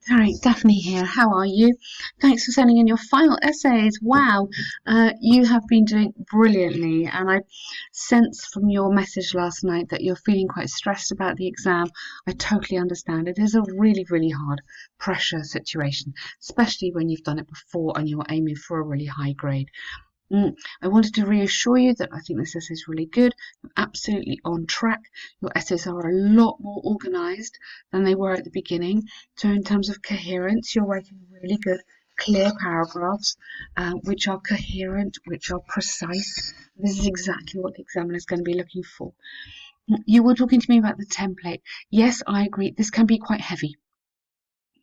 Tariq, Daphne here. How are you? Thanks for sending in your final essays. Wow, you have been doing brilliantly, and I sense from your message last night that you're feeling quite stressed about the exam. I totally understand. It is a really, really hard pressure situation, especially when you've done it before and you're aiming for a really high grade. I wanted to reassure you that I think this essay is really good. You're absolutely on track. Your essays are a lot more organised than they were at the beginning. So in terms of coherence, you're writing really good, clear paragraphs, which are coherent, which are precise. This is exactly what the examiner is going to be looking for. You were talking to me about the template. Yes, I agree. This can be quite heavy.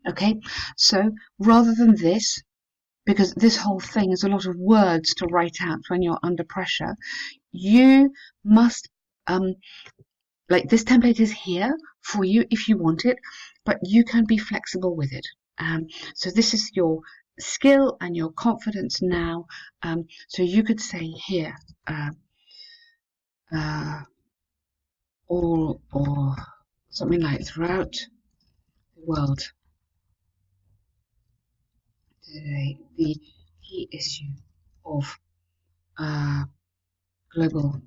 Okay, so rather than this, because this whole thing is a lot of words to write out when you're under pressure, you must, like, this template is here for you if you want it, but you can be flexible with it. So this is your skill and your confidence now. So you could say here, uh, all or something like throughout the world today, the key issue of global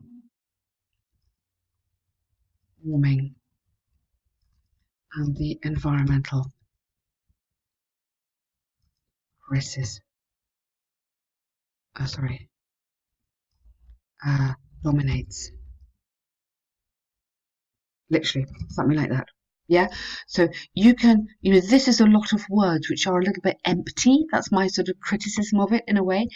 warming and the environmental crisis, sorry, dominates. Literally, something like that. Yeah. So you can, this is a lot of words which are a little bit empty. That's my sort of criticism of it in a way.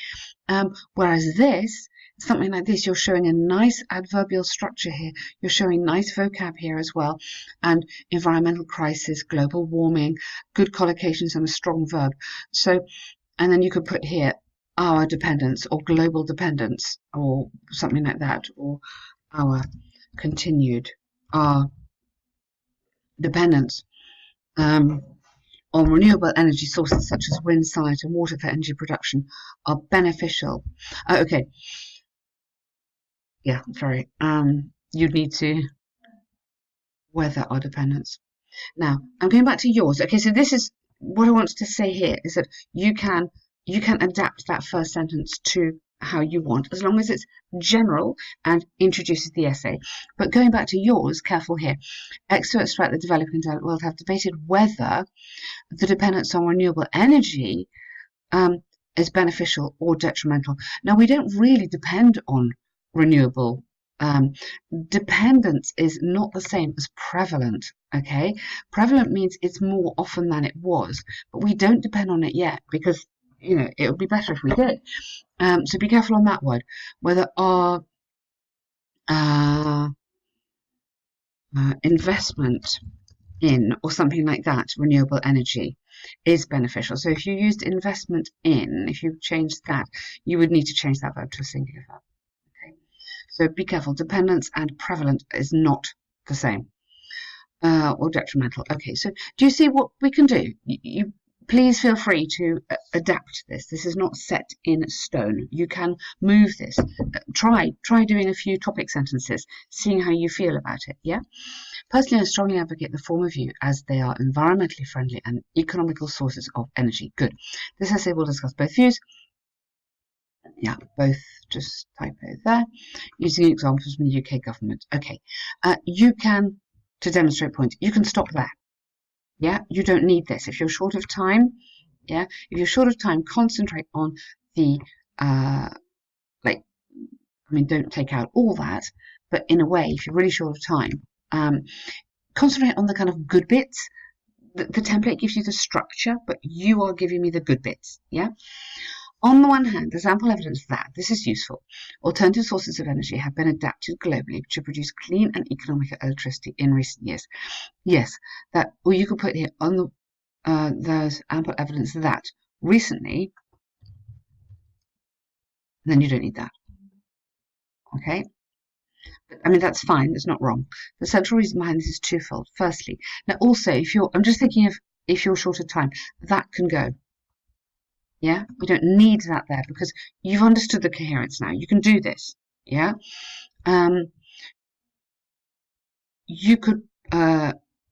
Whereas this, something like this, you're showing a nice adverbial structure here. You're showing nice vocab here as well. And environmental crisis, global warming, good collocations and a strong verb. So, and then you could put here our dependence or global dependence or something like that, or our continued, our dependence on renewable energy sources such as wind, sunlight, and water for energy production are beneficial. Okay, yeah, sorry. You'd need to weather our dependence. Now, I'm going back to yours. Okay, so this is what I wanted to say here is that you can adapt that first sentence to how you want, as long as it's general and introduces the essay. But going back to yours, careful here. Experts throughout the developing world have debated whether the dependence on renewable energy is beneficial or detrimental. Now, we don't really depend on renewable. Um, Dependence is not the same as prevalent. Okay, prevalent means it's more often than it was, but we don't depend on it yet because it would be better if we did. So be careful on that word. Whether our uh, investment in or something like that, renewable energy, is beneficial. So if you used investment in, if you changed that, you would need to change that verb to a singular verb. Okay. So be careful. Dependence and prevalent is not the same. Or detrimental. Okay, so do you see what we can do? You please feel free to adapt this. This is not set in stone. You can move this. Try doing a few topic sentences, seeing how you feel about it. Yeah. Personally, I strongly advocate the former view as they are environmentally friendly and economical sources of energy. Good. This essay will discuss both views. Yeah, both, just typo there. Using examples from the UK government. Okay. You can, to demonstrate points, you can stop there. Yeah, you don't need this. If you're short of time, yeah, if you're short of time, concentrate on the, don't take out all that, but in a way, if you're really short of time, concentrate on the kind of good bits. The template gives you the structure, but you are giving me the good bits, yeah? On the one hand, there's ample evidence that this is useful. Alternative sources of energy have been adapted globally to produce clean and economical electricity in recent years. Yes, that, or you could put here on the there's ample evidence that recently, then you don't need that. Okay? But, that's fine, it's not wrong. The central reason behind this is twofold. Firstly, now also, I'm just thinking of if you're short of time, that can go. Yeah, we don't need that there because you've understood the coherence now. You can do this. Yeah, you could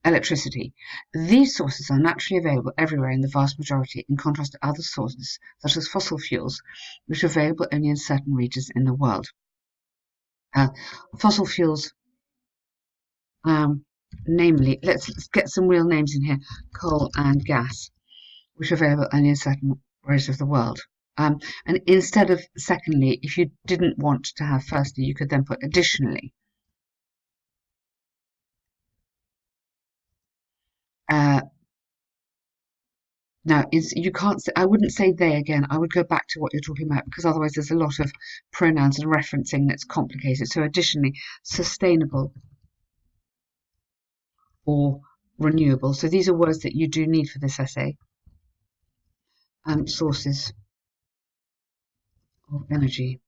electricity. These sources are naturally available everywhere in the vast majority, in contrast to other sources, such as fossil fuels, which are available only in certain regions in the world. Fossil fuels, namely, let's get some real names in here, coal and gas, which are available only in certain areas of the world. And instead of secondly, if you didn't want to have firstly, you could then put additionally. Now, you can't say, I wouldn't say they again. I would go back to what you're talking about, because otherwise there's a lot of pronouns and referencing that's complicated. So additionally, sustainable or renewable. So these are words that you do need for this essay. Sources of energy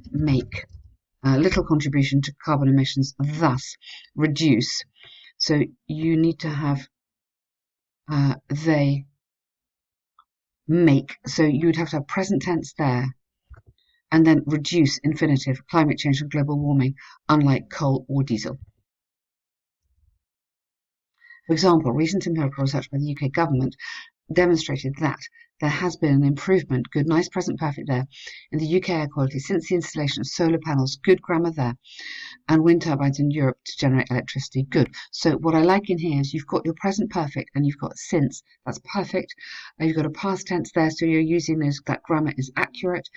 make little contribution to carbon emissions, thus reduce. So you need to have they make. So you would have to have present tense there, and then reduce infinitive, climate change and global warming, unlike coal or diesel. For example, recent empirical research by the UK government demonstrated that there has been an improvement, good, nice, present perfect there, in the UK air quality since the installation of solar panels, good grammar there, and wind turbines in Europe to generate electricity, good. So what I like in here is you've got your present perfect and you've got since, that's perfect. You've got a past tense there, so you're using those, that grammar is accurate.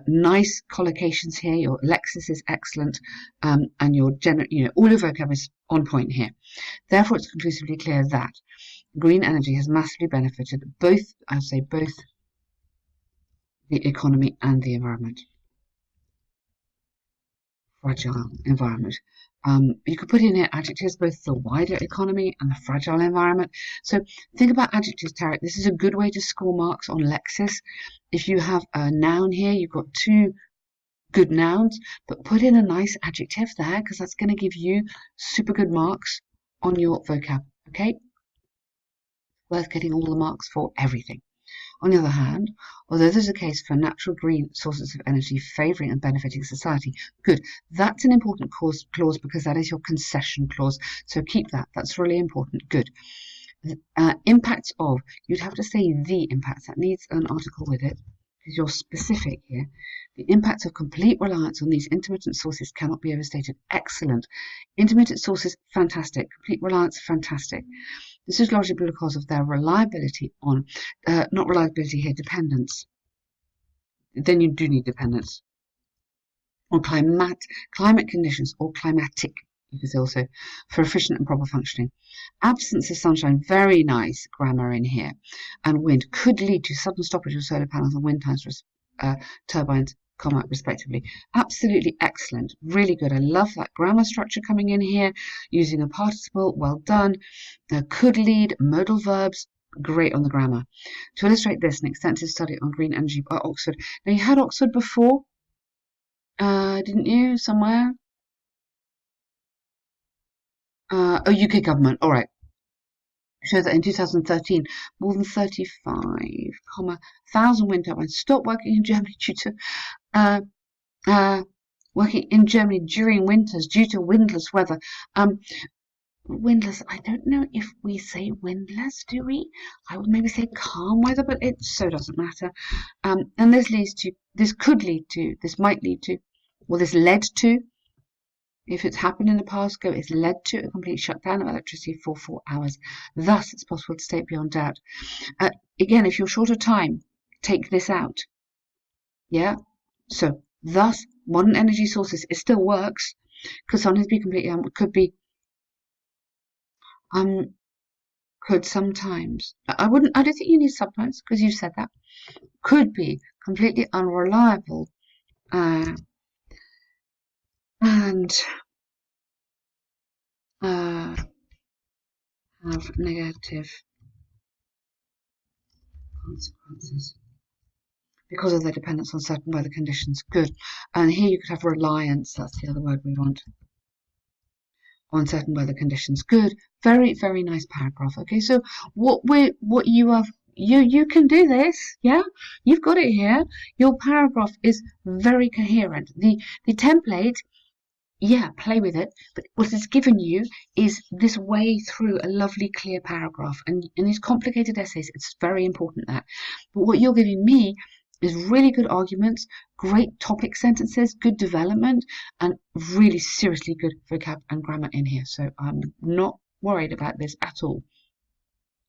Nice collocations here, your lexis is excellent, and your all your vocab is on point here. Therefore, it's conclusively clear that green energy has massively benefited both the economy and the environment. Fragile environment. You could put in here adjectives, both the wider economy and the fragile environment. So think about adjectives, Tariq. This is a good way to score marks on Lexis. If you have a noun here, you've got two good nouns, but put in a nice adjective there, because that's going to give you super good marks on your vocab, okay? Worth getting all the marks for everything. On the other hand, although there's a case for natural green sources of energy favouring and benefiting society, good. That's an important clause because that is your concession clause. So keep that. That's really important. Good. Impacts of, you'd have to say the impacts. That needs an article with it because you're specific here. The impacts of complete reliance on these intermittent sources cannot be overstated. Excellent. Intermittent sources, fantastic. Complete reliance, fantastic. This is largely because of their reliability on, not reliability here, dependence. Then you do need dependence on climate conditions, or climatic, you could say also, for efficient and proper functioning. Absence of sunshine, very nice grammar in here, and wind could lead to sudden stoppage of solar panels and wind turbines, respectively. Absolutely excellent, really good. I love that grammar structure coming in here, using a participle, well done. Could lead, modal verbs, great on the grammar. To illustrate this, an extensive study on green energy by Oxford. Now, you had Oxford before, didn't you, somewhere? UK government, all right. Shows that in 2013, more than 35,000 wind turbines stopped working in Germany due to working in Germany during winters due to windless weather. Windless, I don't know if we say windless, do we? I would maybe say calm weather, but it so doesn't matter. And this might lead to, or this led to, if it's happened in the past, it's led to a complete shutdown of electricity for 4 hours. Thus, it's possible to state beyond doubt. Again, if you're short of time, take this out. Yeah? So, thus, modern energy sources, it still works. Could sometimes be completely, could sometimes, I don't think you need sometimes, because you said that. Could be completely unreliable, and have negative consequences because of their dependence on certain weather conditions. Good. And here you could have reliance, that's the other word we want, on certain weather conditions. Good. Very, very nice paragraph. Okay, so you can do this, yeah? You've got it here. Your paragraph is very coherent. The template yeah, play with it. But what it's given you is this way through a lovely clear paragraph. And in these complicated essays, it's very important that. But what you're giving me is really good arguments, great topic sentences, good development, and really seriously good vocab and grammar in here. So I'm not worried about this at all.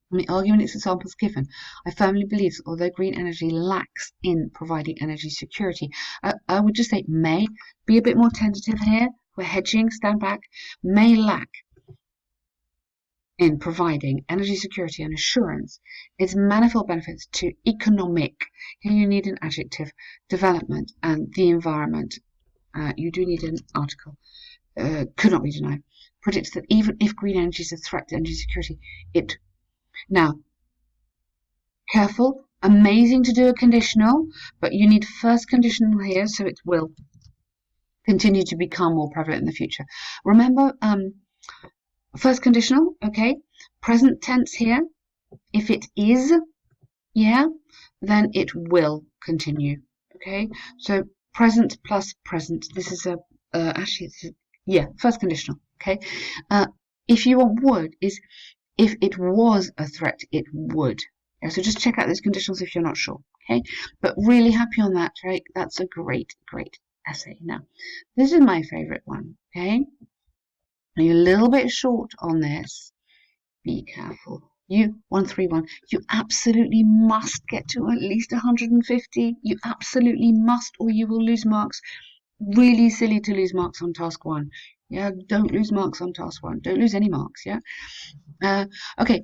From the argument its examples given, I firmly believe that although green energy lacks in providing energy security, I would just say may be a bit more tentative here. We're hedging, stand back, may lack in providing energy security and assurance its manifold benefits to economic, here you need an adjective, development and the environment. You do need an article. Could not be denied. Predicts that even if green energy is a threat to energy security, it now careful, amazing to do a conditional, but you need first conditional here, so it will continue to become more prevalent in the future. Remember, first conditional, okay, present tense here. If it is, yeah, then it will continue, okay? So present plus present. This is first conditional, okay? If you want would is if it was a threat, it would. Yeah, so just check out those conditionals if you're not sure, okay? But really happy on that, right? That's a great, great essay. Now, this is my favorite one, okay? You're a little bit short on this. Be careful. You, 131, you absolutely must get to at least 150. You absolutely must, or you will lose marks. Really silly to lose marks on task one. Yeah, don't lose marks on task one. Don't lose any marks, yeah? Okay,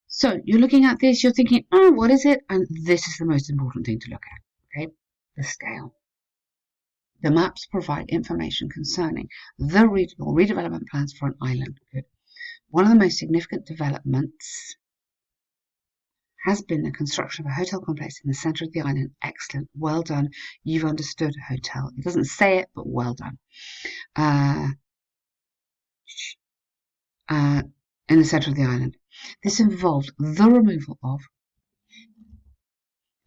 so you're looking at this, you're thinking, oh, what is it? And this is the most important thing to look at, okay? The scale. The maps provide information concerning the regional redevelopment plans for an island. Good. One of the most significant developments has been the construction of a hotel complex in the centre of the island. Excellent. Well done. You've understood hotel. It doesn't say it, but well done. In the centre of the island. This involved the removal of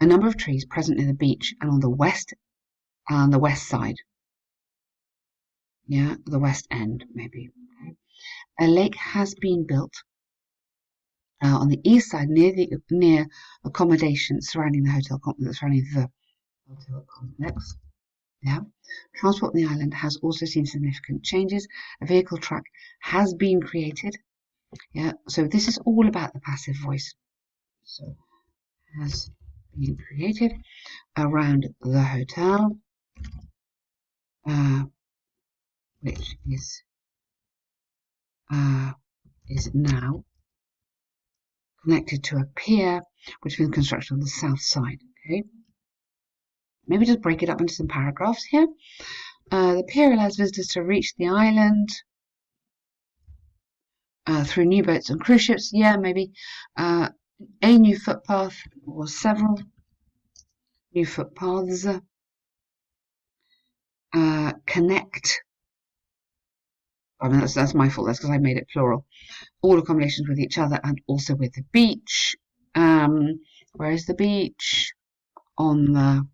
a number of trees present near the beach and on the west side. Yeah, the west end, maybe. A lake has been built on the east side near accommodation surrounding the hotel complex. Yeah. Transport on the island has also seen significant changes. A vehicle track has been created. Yeah. So this is all about the passive voice. So has been created around the hotel, which is now connected to a pier which has been constructed on the south side. Okay. Maybe just break it up into some paragraphs here. The pier allows visitors to reach the island through new boats and cruise ships. Yeah, maybe a new footpath or several new footpaths connect. I mean, that's my fault. That's because I made it plural. All accommodations with each other and also with the beach. Where is the beach? On the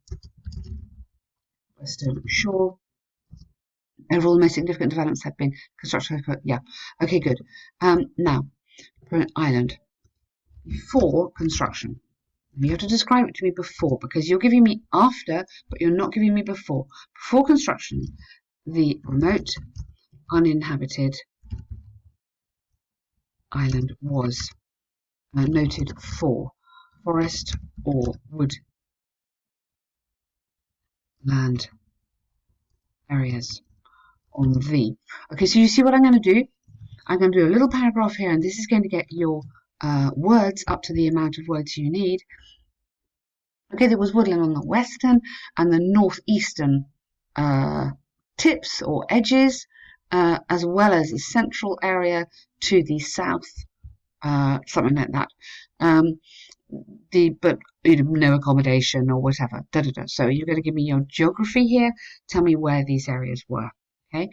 western shore. Overall, the most significant developments have been construction. Yeah, okay, good. Now, for an island, before construction, you have to describe it to me before because you're giving me after, but you're not giving me before. Before construction, the remote, uninhabited island was noted for forest or woodland areas on the. Okay, so you see what I'm going to do? I'm going to do a little paragraph here, and this is going to get your words up to the amount of words you need. Okay, there was woodland on the western and the northeastern tips or edges, as well as a central area to the south, something like that. But no accommodation or whatever. So you're going to give me your geography here. Tell me where these areas were. Okay.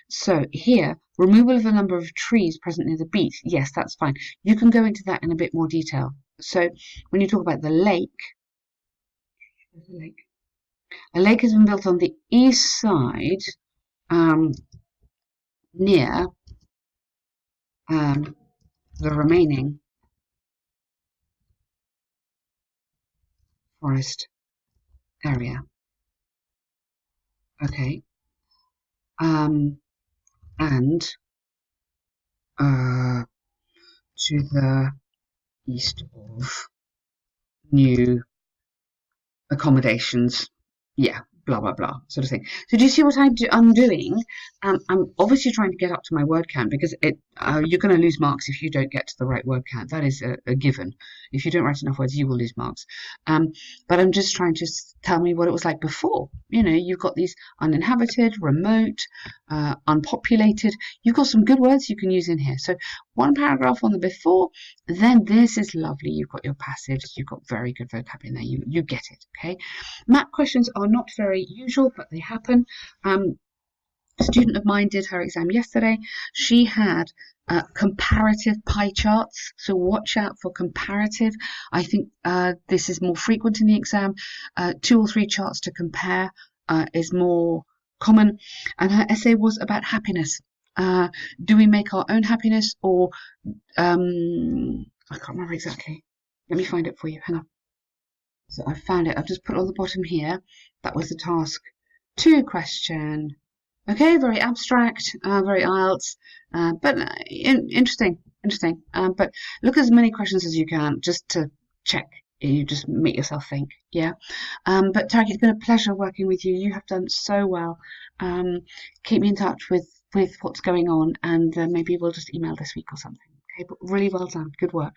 So here, removal of a number of trees present near the beach. Yes, that's fine. You can go into that in a bit more detail. So when you talk about the lake, a lake has been built on the east side um, near the remaining forest area. Okay. And to the east of new accommodations. Yeah, blah blah blah, sort of thing. So do you see what I'm doing? I'm obviously trying to get up to my word count because you're going to lose marks if you don't get to the right word count. That is a given. If you don't write enough words, you will lose marks. But I'm just trying to tell me what it was like before. You know, you've got these uninhabited, remote, unpopulated. You've got some good words you can use in here. So one paragraph on the before, then this is lovely. You've got your passage. You've got very good vocab in there. You get it. Okay. Map questions are not very usual, but they happen. A student of mine did her exam yesterday. She had comparative pie charts, so watch out for comparative. I think this is more frequent in the exam. 2 or 3 charts to compare is more common. And her essay was about happiness. Do we make our own happiness, or I can't remember exactly. Let me find it for you. Hang on. So I found it. I've just put it on the bottom here. That was the task 2 question. Okay, very abstract, very IELTS, but interesting, interesting. But look at as many questions as you can just to check. You just make yourself think, yeah. But Tariq, it's been a pleasure working with you. You have done so well. Keep me in touch with what's going on, and maybe we'll just email this week or something. Okay, but really well done. Good work.